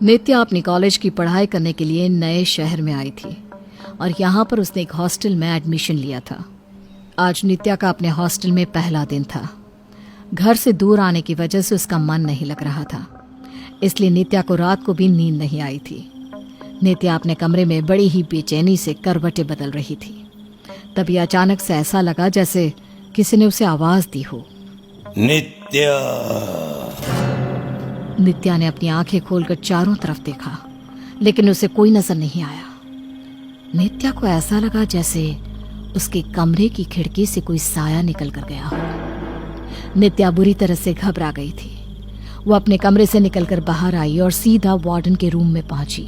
नित्या अपनी कॉलेज की पढ़ाई करने के लिए नए शहर में आई थी और यहाँ पर उसने एक हॉस्टल में एडमिशन लिया था। आज नित्या का अपने हॉस्टल में पहला दिन था। घर से दूर आने की वजह से उसका मन नहीं लग रहा था, इसलिए नित्या को रात को भी नींद नहीं आई थी। नित्या अपने कमरे में बड़ी ही बेचैनी से करवटें बदल रही थी। तभी अचानक से ऐसा लगा जैसे किसी ने उसे आवाज दी हो। नित्या। नित्या ने अपनी आंखें खोलकर चारों तरफ देखा, लेकिन उसे कोई नजर नहीं आया। नित्या को ऐसा लगा जैसे उसके कमरे की खिड़की से कोई साया निकल कर गया हो। नित्या बुरी तरह से घबरा गई थी। वो अपने कमरे से निकलकर बाहर आई और सीधा वार्डन के रूम में पहुंची,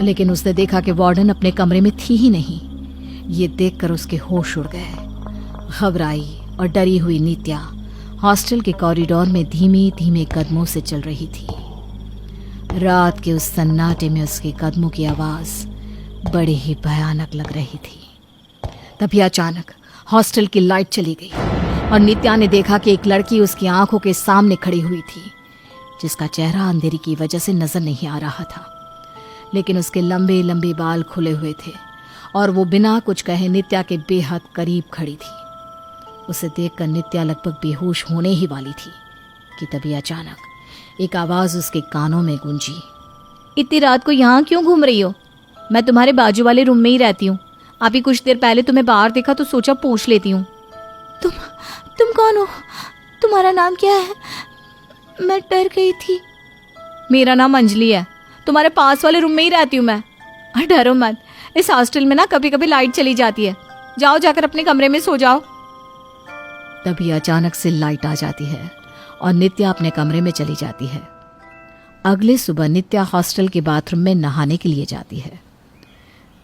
लेकिन उसने देखा कि वार्डन अपने कमरे में थी ही नहीं। ये देखकर उसके होश उड़ गए। घबराई और डरी हुई नित्या हॉस्टल के कॉरिडोर में धीमे धीमे कदमों से चल रही थी। रात के उस सन्नाटे में उसके कदमों की आवाज बड़ी ही भयानक लग रही थी। तभी अचानक हॉस्टल की लाइट चली गई और नित्या ने देखा कि एक लड़की उसकी आंखों के सामने खड़ी हुई थी, जिसका चेहरा अंधेरी की वजह से नजर नहीं आ रहा था, लेकिन उसके लंबे लंबे बाल खुले हुए थे और वो बिना कुछ कहे नित्या के बेहद करीब खड़ी थी। उसे देखकर नित्या लगभग बेहोश होने ही वाली थी कि तभी अचानक एक आवाज उसके कानों में गूंजी। इतनी रात को यहाँ क्यों घूम रही हो? मैं तुम्हारे बाजू वाले रूम में ही रहती हूँ। अभी कुछ देर पहले तुम्हें बाहर देखा तो सोचा पूछ लेती हूँ। तुम कौन हो? तुम्हारा नाम क्या है? मैं डर गई थी। मेरा नाम अंजलि है। तुम्हारे पास वाले रूम में ही रहती हूँ मैं। और डरो मत, इस हॉस्टल में ना कभी कभी लाइट चली जाती है। जाओ जाकर अपने कमरे में सो जाओ। तभी अचानक से लाइट आ जाती है और नित्या अपने कमरे में चली जाती है। अगले सुबह नित्या हॉस्टल के बाथरूम में नहाने के लिए जाती है।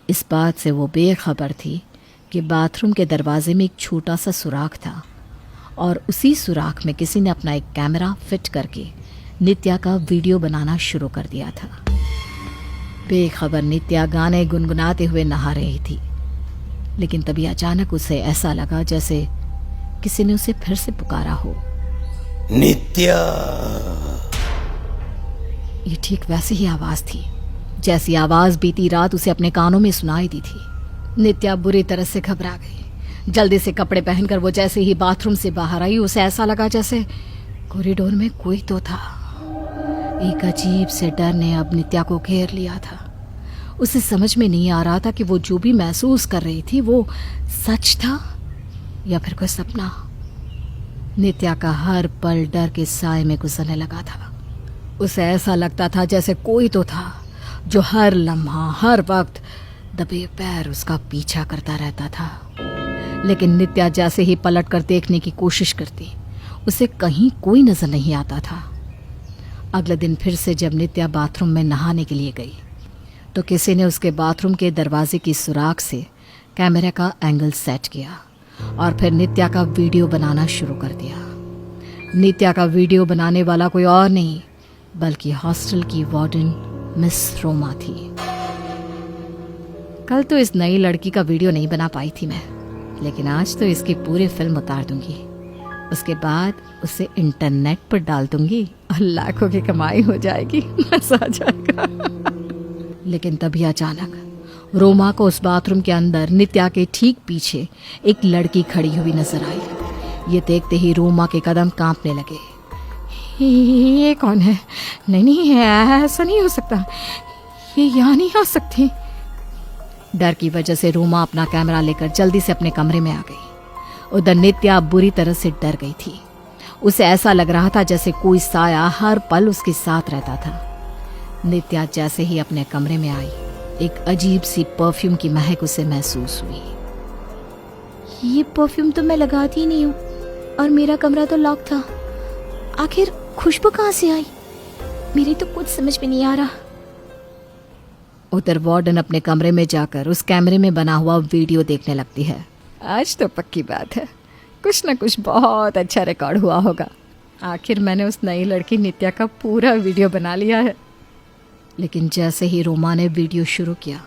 इस बात से वो बेखबर थी कि बाथरूम के दरवाजे में एक छोटा सा सुराख था और उसी सुराख में किसी ने अपना एक कैमरा फिट करके नित्या का वीडियो बनाना शुरू कर दिया था। बेखबर नित्या गाने गुनगुनाते हुए नहा रही थी, लेकिन तभी अचानक उसे ऐसा लगा जैसे किसी ने उसे फिर से पुकारा हो। नित्या। ये ठीक वैसी ही आवाज थी जैसी आवाज बीती रात उसे अपने कानों में सुनाई दी थी। नित्या बुरी तरह से घबरा गई। जल्दी से कपड़े पहनकर वो जैसे ही बाथरूम से बाहर आई, उसे ऐसा लगा जैसे कॉरिडोर में कोई तो था। एक अजीब से डर ने अब नित्या को घेर लिया था। उसे समझ में नहीं आ रहा था कि वो जो भी महसूस कर रही थी वो सच था या फिर कोई सपना। नित्या का हर पल डर के साए में गुजरने लगा था। उसे ऐसा लगता था जैसे कोई तो था जो हर लम्हा हर वक्त दबे पैर उसका पीछा करता रहता था। लेकिन नित्या जैसे ही पलट कर देखने की कोशिश करती, उसे कहीं कोई नजर नहीं आता था। अगले दिन फिर से जब नित्या बाथरूम में नहाने के लिए गई तो किसी ने उसके बाथरूम के दरवाजे की सुराख से कैमरे का एंगल सेट किया और फिर नित्या का वीडियो बनाना शुरू कर दिया। नित्या का वीडियो बनाने वाला कोई और नहीं बल्कि हॉस्टल की वार्डन मिस रोमा थी। कल तो इस नई लड़की का वीडियो नहीं बना पाई थी मैं, लेकिन आज तो इसकी पूरी फिल्म उतार दूंगी। उसके बाद उसे इंटरनेट पर डाल दूंगी और लाखों की कमाई हो जाएगी, मजा आ जाएगा। लेकिन तभी अचानक रोमा को उस बाथरूम के अंदर नित्या के ठीक पीछे एक लड़की खड़ी हुई नजर आई। ये देखते ही रोमा के कदम कांपने लगे। ये कौन है? नहीं, ऐसा नहीं हो सकता, ये यहाँ नहीं आ सकती। डर की वजह से रोमा अपना कैमरा लेकर जल्दी से अपने कमरे में आ गई। उधर नित्या बुरी तरह से डर गई थी। उसे ऐसा लग रहा था जैसे कोई साया हर पल उसके साथ रहता था। नित्या जैसे ही अपने कमरे में आई, एक अजीब सी परफ्यूम की महक उसे महसूस हुई। ये परफ्यूम तो मैं लगाती ही नहीं हूँ और मेरा कमरा तो लॉक था। आखिर खुशबू कहाँ से आई? मेरी तो कुछ समझ में नहीं आ रहा। उधर वार्डन अपने कमरे में जाकर उस कैमरे में बना हुआ वीडियो देखने लगती है। आज तो पक्की बात है, कुछ ना कुछ बहुत अच्छा रिकॉर्ड हुआ होगा। आखिर मैंने उस नई लड़की नित्या का पूरा वीडियो बना लिया है। लेकिन जैसे ही रोमा ने वीडियो शुरू किया,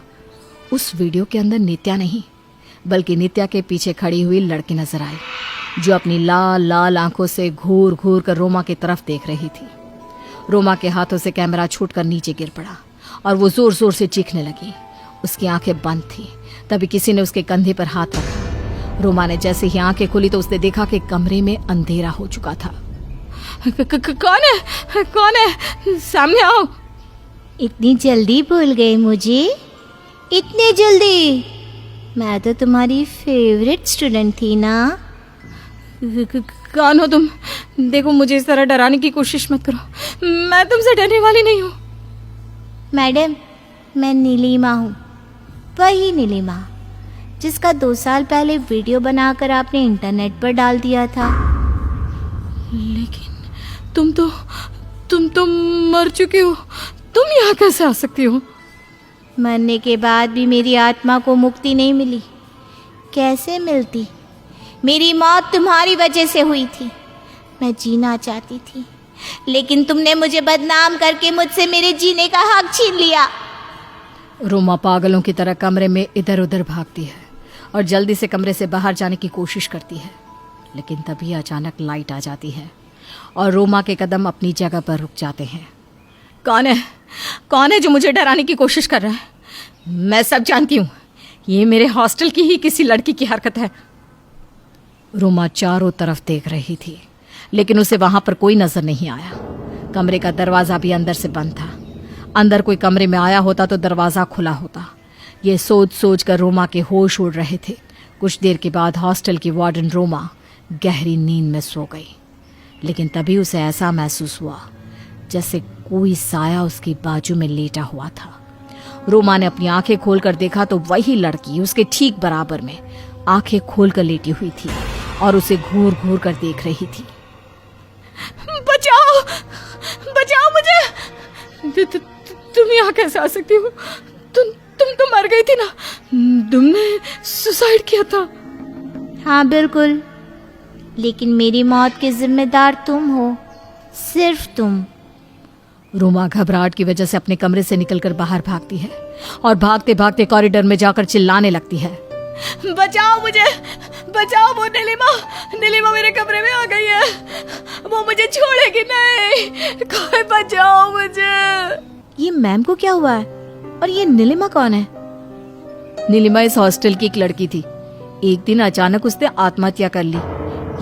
उस वीडियो के अंदर नित्या नहीं बल्कि नित्या के पीछे खड़ी हुई लड़की नजर आई, जो अपनी लाल लाल आंखों से घूर घूर कर रोमा की तरफ देख रही थी। रोमा के हाथों से कैमरा छूटकर नीचे गिर पड़ा और वो जोर जोर से चीखने लगी। उसकी आंखें बंद थी। तभी किसी ने उसके कंधे पर हाथ रखा। रोमा ने जैसे ही आंखें खोली तो उसने देखा कि कमरे में अंधेरा हो चुका था। कौन है? कौन है? सामने आओ। इतनी जल्दी भूल गए मुझे? इतनी जल्दी? मैं तो तुम्हारी फेवरेट स्टूडेंट थी ना। कौन हो तुम? देखो, मुझे इस तरह डराने की कोशिश मत करो। मैं तुमसे डरने वाली नहीं हूँ। मैडम, मैं नीलिमा हूँ, वही नीलिमा जिसका 2 साल पहले वीडियो बनाकर आपने इंटरनेट पर डाल दिया था। लेकिन तुम तो मर चुके हो। तुम यहाँ कैसे आ सकती हो? मरने के बाद भी मेरी आत्मा को मुक्ति नहीं मिली। कैसे मिलती? मेरी मौत तुम्हारी वजह से हुई थी। मैं जीना चाहती थी, लेकिन तुमने मुझे बदनाम करके मुझसे मेरे जीने का हक छीन लिया। रोमा पागलों की तरह कमरे में इधर उधर भागती है और जल्दी से कमरे से बाहर जाने की कोशिश करती है, लेकिन तभी अचानक लाइट आ जाती है और रोमा के कदम अपनी जगह पर रुक जाते हैं। कौन है? कौन है जो मुझे डराने की कोशिश कर रहा है? मैं सब जानती हूँ। ये मेरे हॉस्टल की ही किसी लड़की की हरकत है। रोमा चारों तरफ देख रही थी, लेकिन उसे वहां पर कोई नजर नहीं आया। कमरे का दरवाजा भी अंदर से बंद था। अंदर कोई कमरे में आया होता तो दरवाजा खुला होता। ये सोच सोच कर रोमा के होश उड़ रहे थे। कुछ देर के बाद हॉस्टल की वार्डन रोमा गहरी नींद में सो गई, लेकिन तभी उसे ऐसा महसूस हुआ जैसे कोई साया उसकी बाजू में लेटा हुआ था। रोमा ने अपनी आंखें खोलकर देखा तो वही लड़की उसके ठीक बराबर में आंखें खोलकर लेटी हुई थी और उसे घूर घूर कर देख रही थी। बचाओ, बचाओ मुझे। तुम यहाँ कैसे आ सकती हो? तुम तो मर गई थी ना। तुमने सुसाइड किया था। हाँ बिल्कुल, लेकिन मेरी मौत के जिम्मेदार तुम हो, सिर्फ तुम। रोमा घबराहट की वजह से अपने कमरे से निकलकर बाहर भागती है और भागते भागते कॉरिडोर में जाकर चिल्लाने लगती है। बचाओ मुझे, बचाओ। वो नीलिमा मेरे कमरे में आ गई है। वो मुझे छोड़ेगी नहीं। कोई बचाओ मुझे। ये मैम को क्या हुआ है? और ये नीलिमा कौन है? नीलिमा इस हॉस्टल की एक लड़की थी। एक दिन अचानक उसने आत्महत्या कर ली।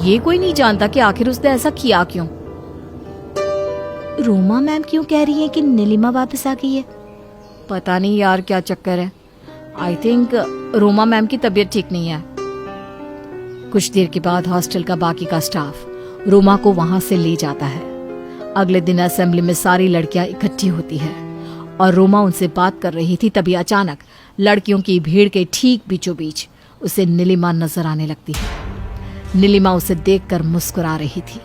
ये कोई नहीं जानता कि आखिर उसने ऐसा किया क्यों। रोमा मैम क्यों कह रही है कि नीलिमा वापस आ गई है? पता नहीं यार, क्या चक्कर है। आई थिंक रोमा मैम की तबीयत ठीक नहीं है। कुछ देर के बाद हॉस्टल का बाकी का स्टाफ रोमा को वहां से ले जाता है। अगले दिन असेंबली में सारी लड़कियां इकट्ठी होती है और रोमा उनसे बात कर रही थी। तभी अचानक लड़कियों की भीड़ के ठीक बीचों बीच उसे नीलिमा नजर आने लगती है। नीलिमा उसे देखकर मुस्कुरा रही थी,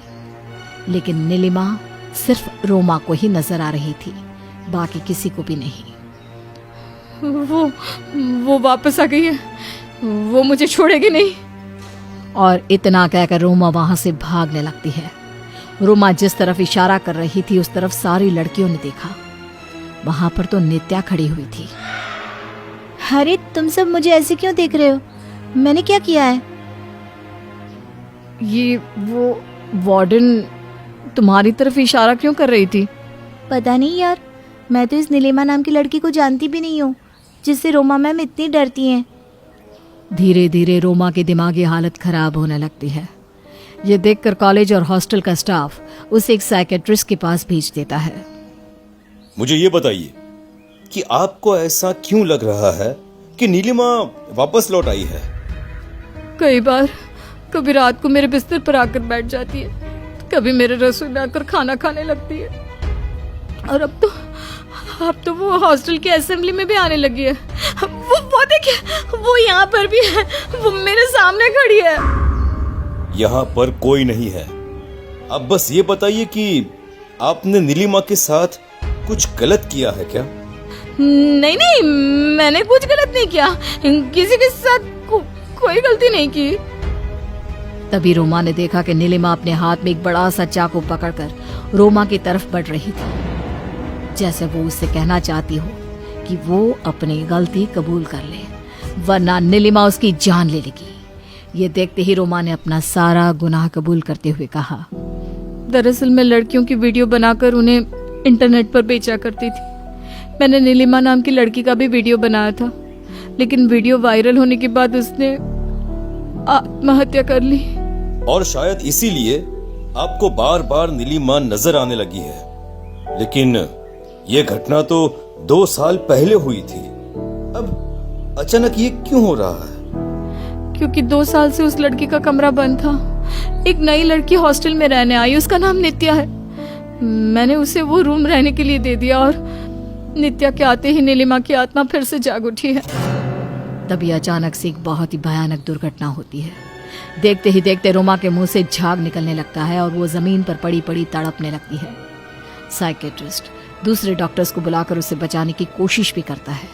लेकिन नीलिमा सिर्फ रोमा को ही नजर आ रही थी, बाकी किसी को भी नहीं। वो वापस आ गई है। वो मुझे छोड़ेगी नहीं। और इतना कहकर रोमा वहां से भागने लगती है। रोमा जिस तरफ इशारा कर रही थी उस तरफ सारी लड़कियों ने देखा। वहां पर तो नित्या खड़ी हुई थी। अरे तुम सब मुझे ऐसे क्यों देख रहे हो? मैंने क्या किया है? ये वो वार्डन तुम्हारी तरफ इशारा क्यों कर रही थी? पता नहीं यार, मैं तो इस नीलिमा नाम की लड़की को जानती भी नहीं हूँ जिससे रोमा मैम इतनी डरती हैं। धीरे धीरे रोमा की दिमागी हालत खराब होने लगती है। ये देखकर कॉलेज और हॉस्टल का स्टाफ उसे एक साइकेट्रिस्ट के पास भेज देता है। मुझे ये बताइए कि आपको ऐसा क्यों लग रहा है कि नीलिमा वापस लौट आई है? कई बार कभी रात को मेरे बिस्तर पर आकर बैठ जाती है, कभी मेरे रसोई में आकर खाना खाने लगती है, और अब तो वो हॉस्टल की असेंबली में भी आने लगी है। वो देखिए, वो यहाँ पर भी है। वो मेरे सामने खड़ी है। यहाँ पर कोई नहीं है। अब बस ये बताइए कि आपने नीलिमा के साथ कुछ गलत किया है क्या? नहीं, मैंने कुछ गलत नहीं किया। किसी के साथ कोई गलती नहीं की। तभी रोमा ने देखा कि नीलिमा अपने हाथ में एक बड़ा सा चाकू पकड़कर रोमा की तरफ बढ़ रही थी, जैसे वो उससे कहना चाहती हो कि वो अपनी गलती कबूल कर ले, वरना नीलिमा उसकी जान ले लेगी। ये देखते ही रोमा ने अपना सारा गुनाह कबूल करते हुए कहा, दरअसल मैं लड़कियों की वीडियो बनाकर उन्हें इंटरनेट पर बेचा करती थी। मैंने नीलिमा नाम की लड़की का भी वीडियो बनाया था, लेकिन वीडियो वायरल होने के बाद उसने आत्महत्या कर ली। और शायद इसीलिए आपको बार बार नीलिमा नजर आने लगी है। लेकिन ये घटना तो 2 साल पहले हुई थी, अब अचानक ये क्यों हो रहा है? क्योंकि 2 साल से उस लड़की का कमरा बंद था। एक नई लड़की हॉस्टल में रहने आई, उसका नाम नित्या है। मैंने उसे वो रूम रहने के लिए दे दिया और नित्या के आते ही नीलिमा की आत्मा फिर से जाग उठी है। तभी अचानक से एक बहुत ही भयानक दुर्घटना होती है। देखते ही देखते रोमा के मुंह से झाग निकलने लगता है और वो जमीन पर पड़ी पड़ी तड़पने लगती है। साइकेट्रिस्ट दूसरे डॉक्टर्स को बुलाकर उसे बचाने की कोशिश भी करता है,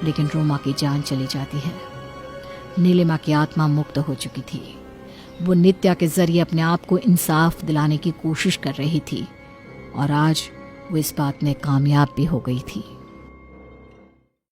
लेकिन रोमा की जान चली जाती है। नीलिमा की आत्मा मुक्त हो चुकी थी। वो नित्या के जरिए अपने आप को इंसाफ दिलाने की कोशिश कर रही थी और आज वो इस बात में कामयाब भी हो गई थी।